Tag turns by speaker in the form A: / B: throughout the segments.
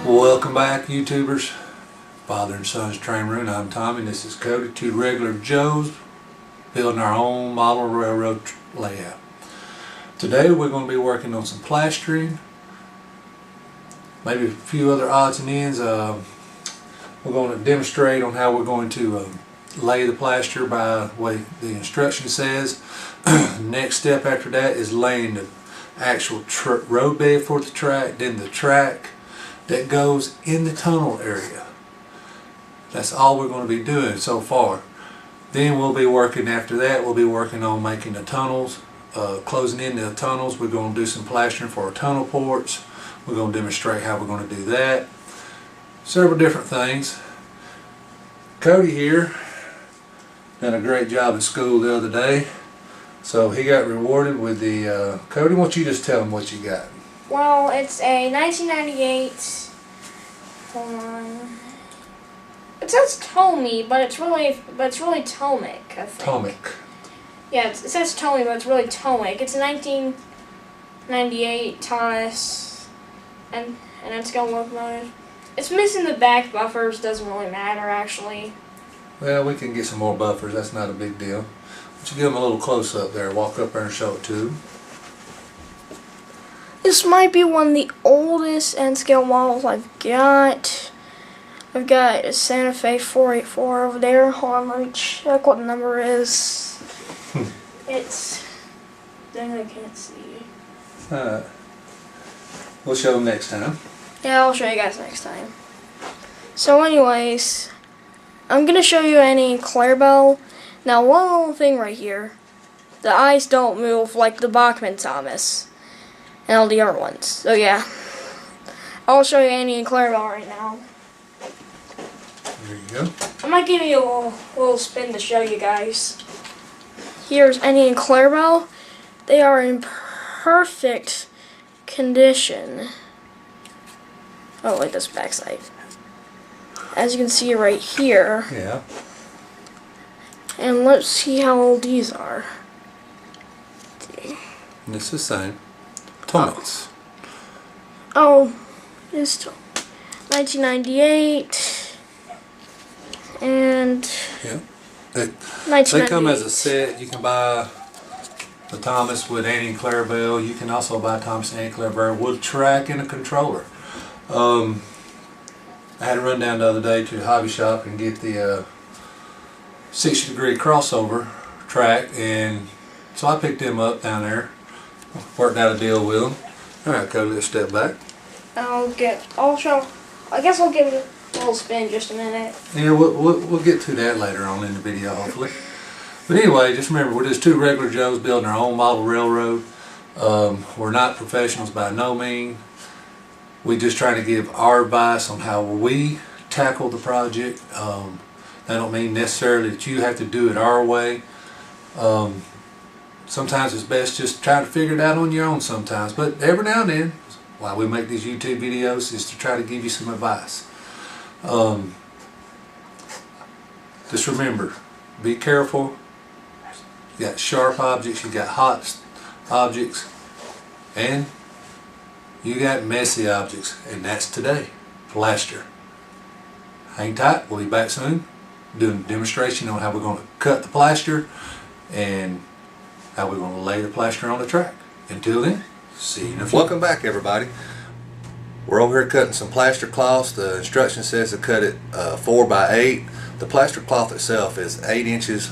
A: Welcome back, YouTubers. Father and Son's Train Room. I'm Tommy. This is Cody. Two regular Joes building our own model railroad layout. Today we're going to be working on some plastering, maybe a few other odds and ends. We're going to demonstrate on how we're going to lay the plaster by the way the instruction says. Next step after that is laying the actual road bed for the track, then the track that goes in the tunnel area. That's all we're going to be doing so far. Then we'll be working after that, we'll be working on making the tunnels, closing in the tunnels. We're going to do some plastering for our tunnel ports. We're going to demonstrate how we're going to do that. Several different things. Cody here done a great job at school the other day. So he got rewarded with the, Cody, why don't you just tell him what you got?
B: Well, it's a 1998, hold on, it says Tomy, but it's really Tomic, I think.
A: Tomic.
B: Yeah, it says Tomy, but it's really Tomic. It's a 1998 Thomas, and it's got locomotive. It's missing the back buffers, doesn't really matter actually.
A: Well, we can get some more buffers, that's not a big deal. But you give them a little close up there, walk up there and show it to them.
B: This might be one of the oldest N-scale models I've got. I've got a Santa Fe 484 over there. Hold on, let me check what the number is. It's... dang, I can't see.
A: Alright. We'll show them next time.
B: Yeah, I'll show you guys next time. So anyways, I'm going to show you any Clarabelle. Now one little thing right here. The eyes don't move like the Bachmann Thomas and all the other ones. So yeah, I'll show you Annie and Clarabelle right now.
A: There you go.
B: I might give you a little spin to show you guys. Here's Annie and Clarabelle. They are in perfect condition. Oh wait, this backside. As you can see right here.
A: Yeah.
B: And let's see how old these are.
A: And it's the same. Tomics.
B: Oh, it's 1998 and
A: Yeah. They come as a set. You can buy the Thomas with Annie and Clarabelle. You can also buy Thomas and Annie Clarabelle with a track and a controller. I had to run down the other day to the hobby shop and get the 60-degree crossover track, and so I picked them up down there. Worked out a deal with them. Alright, Cody, let's step back.
B: I guess I'll give it a little spin in just a minute.
A: Yeah, we'll get to that later on in the video, hopefully. But anyway, just remember, we're just two regular Joes building our own model railroad. We're not professionals by no means. We're just trying to give our advice on how we tackle the project. That don't mean necessarily that you have to do it our way. Sometimes it's best just try to figure it out on your own sometimes. But every now and then, why we make these YouTube videos is to try to give you some advice. Just remember, be careful. You got sharp objects, you got hot objects, and you got messy objects, and that's today. Plaster. Hang tight, we'll be back soon doing a demonstration on how we're going to cut the plaster and how we're going to lay the plaster on the track. Until then, see you in a few. Welcome back, everybody. We're over here cutting some plaster cloths. The instruction says to cut it 4 by 8. The plaster cloth itself is 8 inches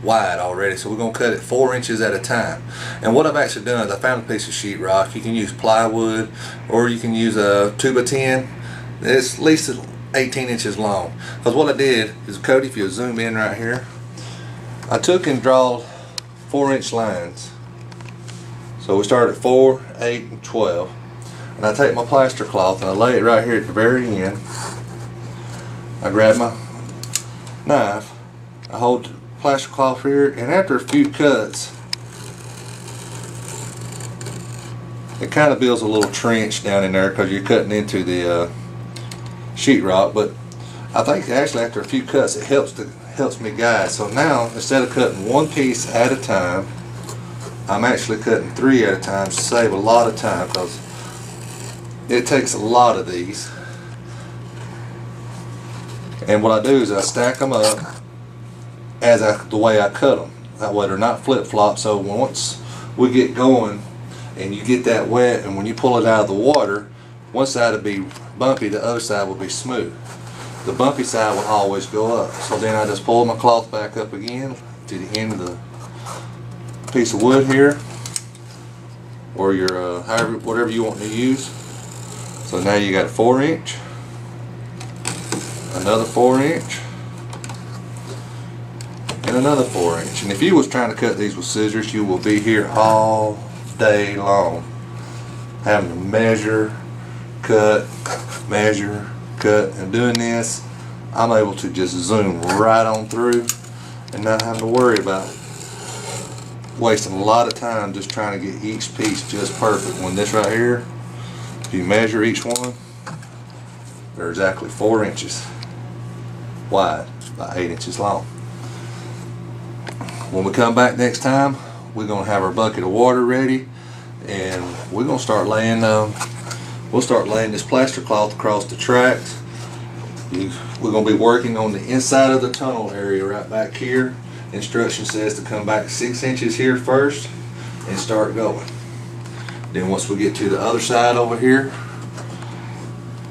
A: wide already, so we're going to cut it 4 inches at a time. And what I've actually done is I found a piece of sheetrock. You can use plywood or you can use a 2x10. It's at least 18 inches long. Because what I did is, Cody, if you zoom in right here, I took and drawed 4-inch lines. So we start at 4, 8, and 12. And I take my plaster cloth and I lay it right here at the very end. I grab my knife, I hold the plaster cloth here, and after a few cuts, it kind of builds a little trench down in there because you're cutting into the sheetrock. But I think actually after a few cuts it helps me guide. So now instead of cutting one piece at a time, I'm actually cutting 3 at a time to save a lot of time, because it takes a lot of these And what I do is I stack them up the way I cut them. That way they're not flip-flop. So once we get going and you get that wet, and when you pull it out of the water, one side will be bumpy, the other side will be smooth. The bumpy side will always go up. So then I just pull my cloth back up again to the end of the piece of wood here, or your whatever you want to use. So now you got a 4-inch, another 4-inch, and another 4-inch. And if you was trying to cut these with scissors, you will be here all day long, having to measure, cut, measure, cut. And doing this, I'm able to just zoom right on through and not having to worry about wasting a lot of time just trying to get each piece just perfect. When this right here, if you measure each one, they're exactly 4 inches wide by 8 inches long. When we come back next time, we're going to have our bucket of water ready, and we're going to start laying this plaster cloth across the tracks. We're going to be working on the inside of the tunnel area right back here. Instruction says to come back 6 inches here first and start going. Then once we get to the other side over here,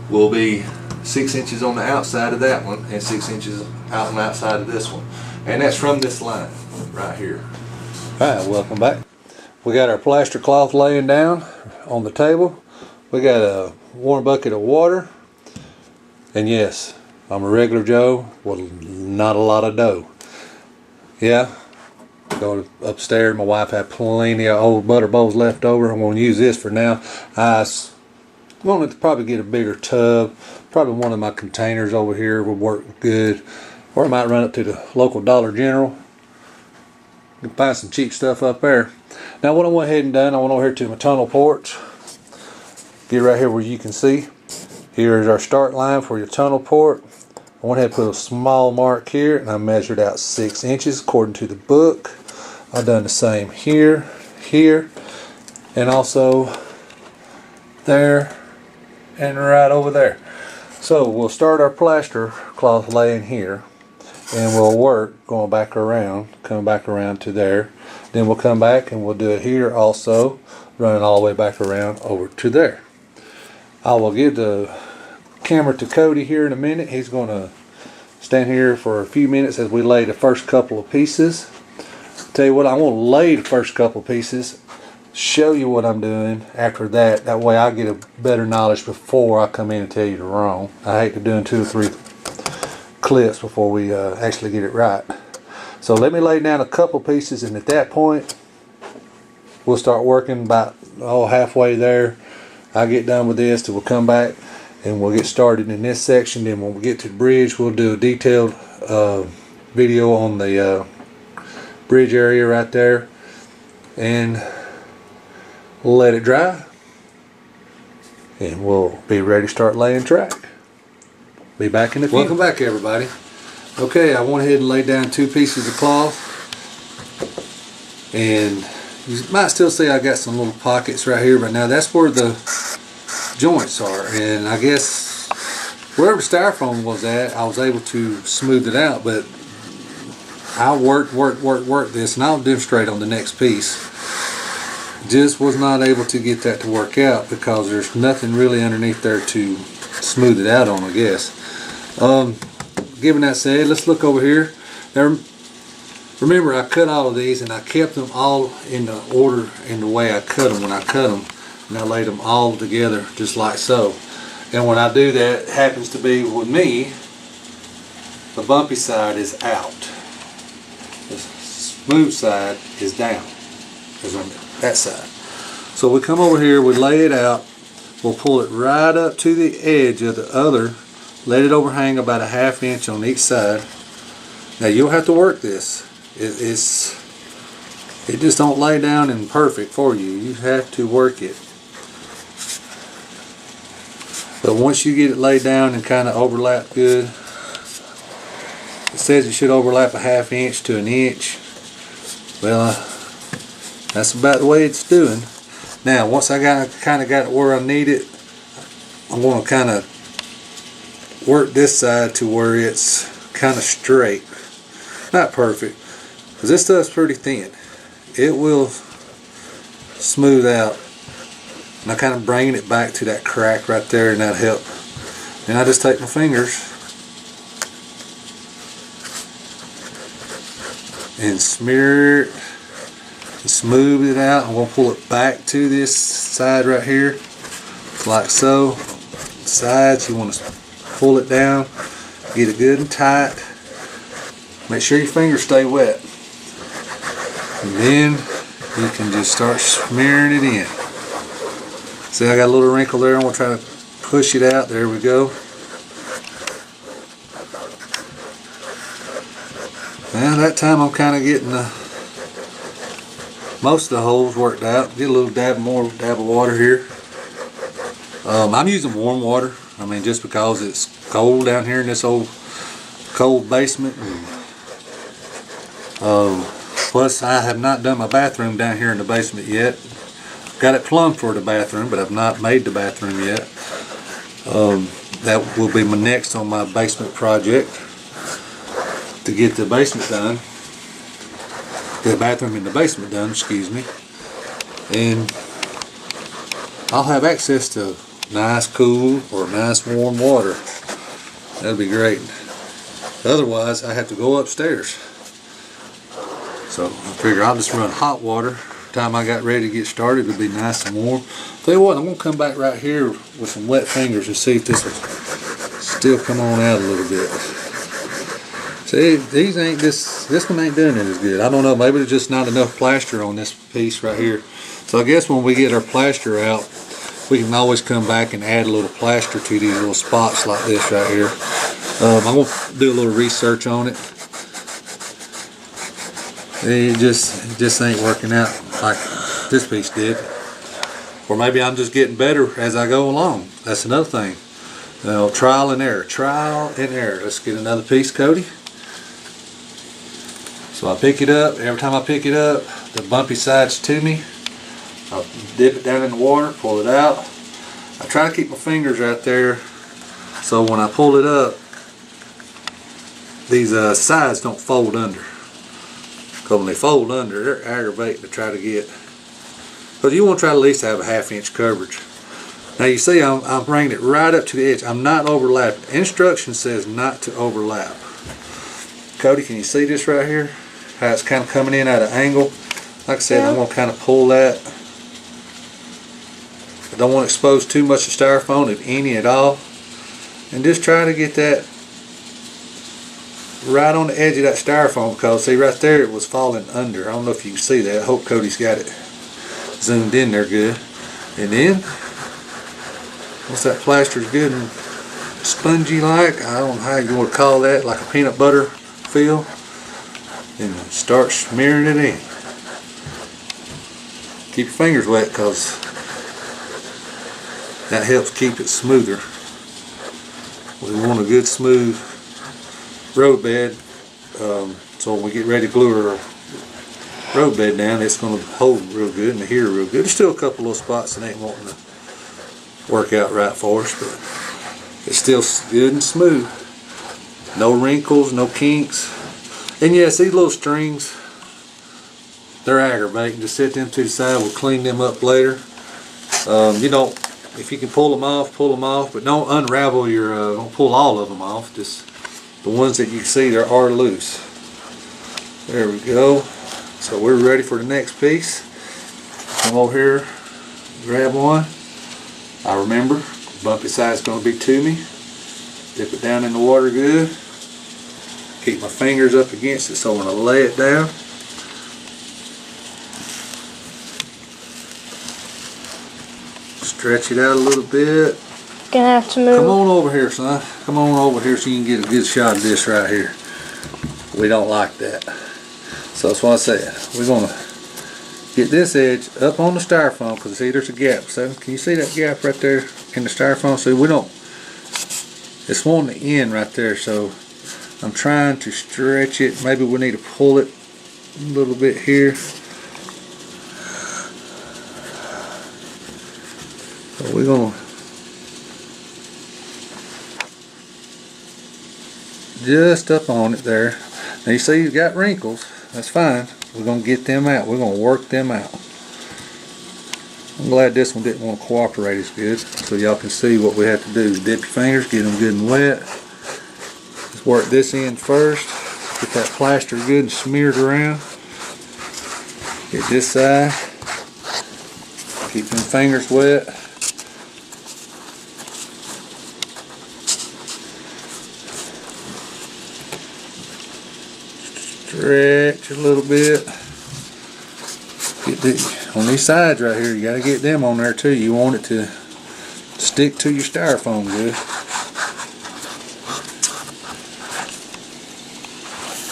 A: we'll be 6 inches on the outside of that one and 6 inches out on the outside of this one. And that's from this line right here. Alright, welcome back. We got our plaster cloth laying down on the table. We got a warm bucket of water. And yes, I'm a regular Joe with not a lot of dough. Yeah, go upstairs. My wife had plenty of old butter bowls left over. I'm going to use this for now. I wanted to probably get a bigger tub. Probably one of my containers over here would work good. Or I might run up to the local Dollar General. You can find some cheap stuff up there. Now what I went ahead and done, I went over here to my tunnel porch. Get right here where you can see. Here is our start line for your tunnel port. I went ahead and put a small mark here, and I measured out 6 inches according to the book. I've done the same here, here, and also there, and right over there. So we'll start our plaster cloth laying here, and we'll work going back around, come back around to there. Then we'll come back and we'll do it here also, running all the way back around over to there. I will give the camera to Cody here in a minute. He's going to stand here for a few minutes as we lay the first couple of pieces. Tell you what, I'm going to lay the first couple of pieces, show you what I'm doing after that. That way I get a better knowledge before I come in and tell you the wrong. I hate to doing 2 or 3 clips before we actually get it right. So let me lay down a couple pieces, and at that point we'll start working about halfway there. I'll get done with this, then we'll come back and we'll get started in this section. Then when we get to the bridge, we'll do a detailed video on the bridge area right there, and we'll let it dry, and we'll be ready to start laying track. Be back in a few. Welcome back, everybody. Okay, I went ahead and laid down 2 pieces of cloth, and you might still see I got some little pockets right here, but now that's where the joints are, and I guess wherever the styrofoam was at, I was able to smooth it out, but I worked this, and I'll demonstrate on the next piece. Just was not able to get that to work out because there's nothing really underneath there to smooth it out on, I guess. Given that said, let's look over here. Now, remember, I cut all of these, and I kept them all in the order in the way I cut them when I cut them, and I laid them all together just like so. And when I do that, it happens to be with me, the bumpy side is out, the smooth side is down, is on that side. So we come over here, we lay it out, we'll pull it right up to the edge of the other, let it overhang about a 1/2 inch on each side. Now you'll have to work this. It just don't lay down and perfect for you. You have to work it. But once you get it laid down and kind of overlap good, it says it should overlap a 1/2 inch to 1 inch. Well, that's about the way it's doing. Now once I kind of got it where I need it, I'm going to kind of work this side to where it's kind of straight. Not perfect, because this stuff's pretty thin. It will smooth out. And I kind of bringing it back to that crack right there, and that help. And I just take my fingers and smear it and smooth it out. I'm going to pull it back to this side right here, like so. Sides, you want to pull it down, get it good and tight. Make sure your fingers stay wet. And then you can just start smearing it in. See, I got a little wrinkle there. I'm going to try to push it out. There we go. Now that time I'm kind of getting most of the holes worked out. Get a little dab of water here. I'm using warm water. I mean, just because it's cold down here in this old cold basement. Plus, I have not done my bathroom down here in the basement yet. Got it plumbed for the bathroom, but I've not made the bathroom yet. That will be my next on my basement project, to get the basement done. The bathroom in the basement done, excuse me. And I'll have access to nice cool or nice warm water. That'd be great. Otherwise, I have to go upstairs. So I figure I'll just run hot water. Time I got ready to get started, it'll be nice and warm. Tell you what, I'm gonna come back right here with some wet fingers and see if this will still come on out a little bit. See, this one ain't doing it as good. I don't know, maybe there's just not enough plaster on this piece right here. So I guess when we get our plaster out, we can always come back and add a little plaster to these little spots like this right here. I'm going to do a little research on it. It just ain't working out like this piece did. Or maybe I'm just getting better as I go along. That's another thing. Trial and error. Trial and error. Let's get another piece, Cody. So I pick it up. Every time I pick it up, the bumpy side's to me. I'll dip it down in the water, pull it out. I try to keep my fingers right there so when I pull it up, these sides don't fold under. Because when they fold under, they're aggravating to try to get. Because you want to try to at least have a 1/2 inch coverage. Now you see I'm bringing it right up to the edge. I'm not overlapping. Instruction says not to overlap. Cody, can you see this right here? How it's kind of coming in at an angle. Like I said, I'm going to kind of pull that. I don't want to expose too much of styrofoam, if any at all. And just try to get that right on the edge of that styrofoam, because see right there it was falling under. I don't know if you can see that. I hope Cody's got it zoomed in there good. And then, once that plaster's good and spongy like, I don't know how you want to call that, like a peanut butter feel, and start smearing it in. Keep your fingers wet, because that helps keep it smoother. We want a good smooth road bed, so when we get ready to glue our road bed down, it's going to hold real good and adhere real good. There's still a couple little spots that ain't wanting to work out right for us, but it's still good and smooth. No wrinkles, no kinks. And yes, these little strings, they're aggravating. Just set them to the side. We'll clean them up later. You don't, if you can pull them off, but don't unravel your, don't pull all of them off. Just the ones that you see there are loose. There we go. So we're ready for the next piece. Come over here, grab one. I remember, bumpy side's going to be to me. Dip it down in the water good. Keep my fingers up against it so when I lay it down, stretch it out a little bit.
B: Gonna have to move.
A: Come on over here, son. Come on over here so you can get a good shot of this right here. We don't like that. So that's what I said. We're gonna get this edge up on the styrofoam, because see there's a gap. So can you see that gap right there in the styrofoam? See, we don't. It's wanting to end right there, so I'm trying to stretch it. Maybe we need to pull it a little bit here. So we're gonna just up on it there. Now you see you've got wrinkles. That's fine. We're going to get them out. We're going to work them out. I'm glad this one didn't want to cooperate as good, so y'all can see what we have to do. Dip your fingers, get them good and wet. Let's work this end first. Get that plaster good and smeared around. Get this side. Keep them fingers wet. Stretch a little bit. On these sides right here, you got to get them on there too. You want it to stick to your styrofoam good.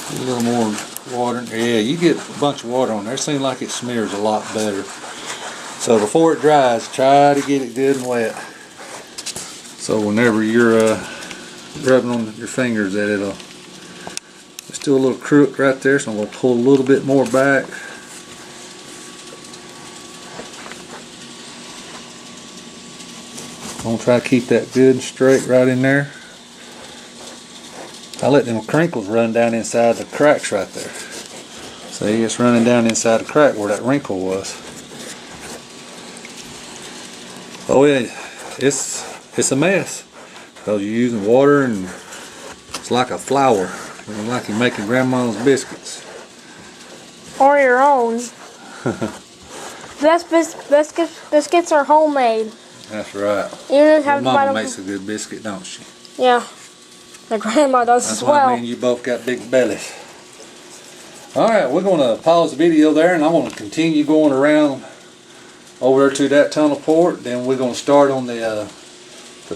A: A little more water. Yeah, you get a bunch of water on there. It seems like it smears a lot better. So before it dries, try to get it good and wet. So whenever you're rubbing on your fingers, that it's still a little crook right there. So I'm going to pull a little bit more back. I'm going to try to keep that good and straight right in there. I let them crinkles run down inside the cracks right there. See, it's running down inside the crack where that wrinkle was. Oh yeah, it's a mess because you're using water and it's like a flour. It's like you're making grandma's biscuits.
B: Or your own. Biscuits are homemade.
A: That's right.
B: You don't have
A: Your mama makes a good biscuit, don't she?
B: Yeah. My grandma does as well.
A: That's why me and you both got big bellies. Alright, we're going to pause the video there and I'm going to continue going around over to that tunnel port. Then we're going to start on the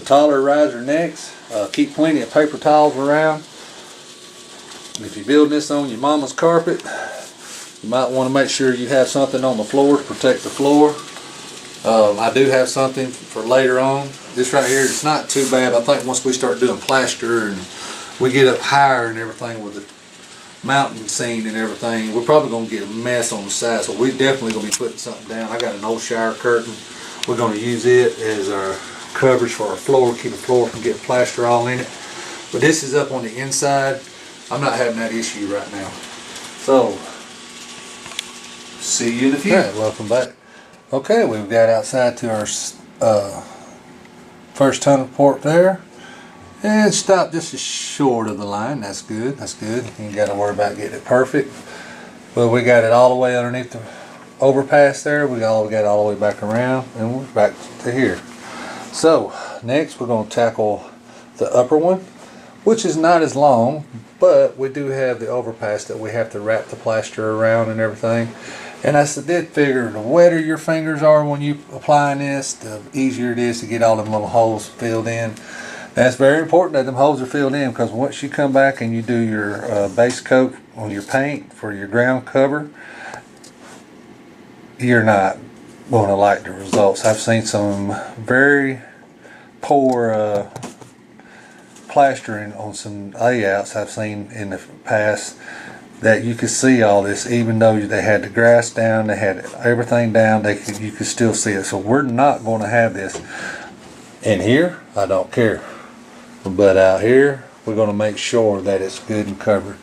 A: taller riser next. Keep plenty of paper towels around. And if you're building this on your mama's carpet, you might want to make sure you have something on the floor to protect the floor. I do have something for later on. This right here, it's not too bad. I think once we start doing plaster and we get up higher and everything with the mountain scene and everything, we're probably going to get a mess on the side. So we're definitely going to be putting something down. I got an old shower curtain. We're going to use it as our coverage for our floor, keep the floor from getting plaster all in it. But this is up on the inside. I'm not having that issue right now. So, see you in the future. All right, welcome back. Okay, we've got outside to our first tunnel port there. And stop just as short of the line. That's good, that's good. You ain't got to worry about getting it perfect. But we got it all the way underneath the overpass there. We got it all the way back around and we're back to here. So, next we're going to tackle the upper one, which is not as long, but we do have the overpass that we have to wrap the plaster around and everything. And I did figure the wetter your fingers are when you applying this, the easier it is to get all them little holes filled in. That's very important that them holes are filled in, because once you come back and you do your base coat on your paint for your ground cover, you're not going to like the results. I've seen some very poor plastering on some layouts I've seen in the past, that you could see all this, even though they had the grass down, they had everything down, you could still see it. So we're not going to have this. In here, I don't care. But out here, we're going to make sure that it's good and covered.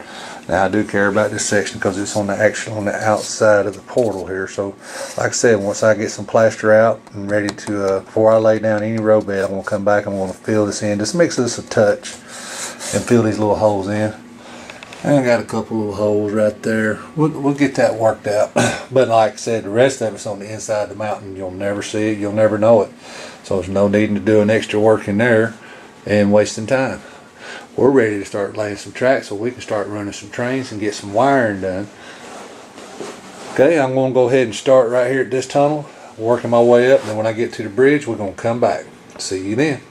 A: Now I do care about this section because it's on the outside of the portal here. So like I said, once I get some plaster out and ready to, before I lay down any road bed, I'm going to come back and I'm going to fill this in. Just mix this a touch and fill these little holes in. And I got a couple little holes right there. We'll get that worked out. But like I said, the rest of it's on the inside of the mountain. You'll never see it. You'll never know it. So there's no need to do an extra work in there and wasting time. We're ready to start laying some tracks so we can start running some trains and get some wiring done. Okay, I'm going to go ahead and start right here at this tunnel, working my way up. And then when I get to the bridge, we're going to come back. See you then.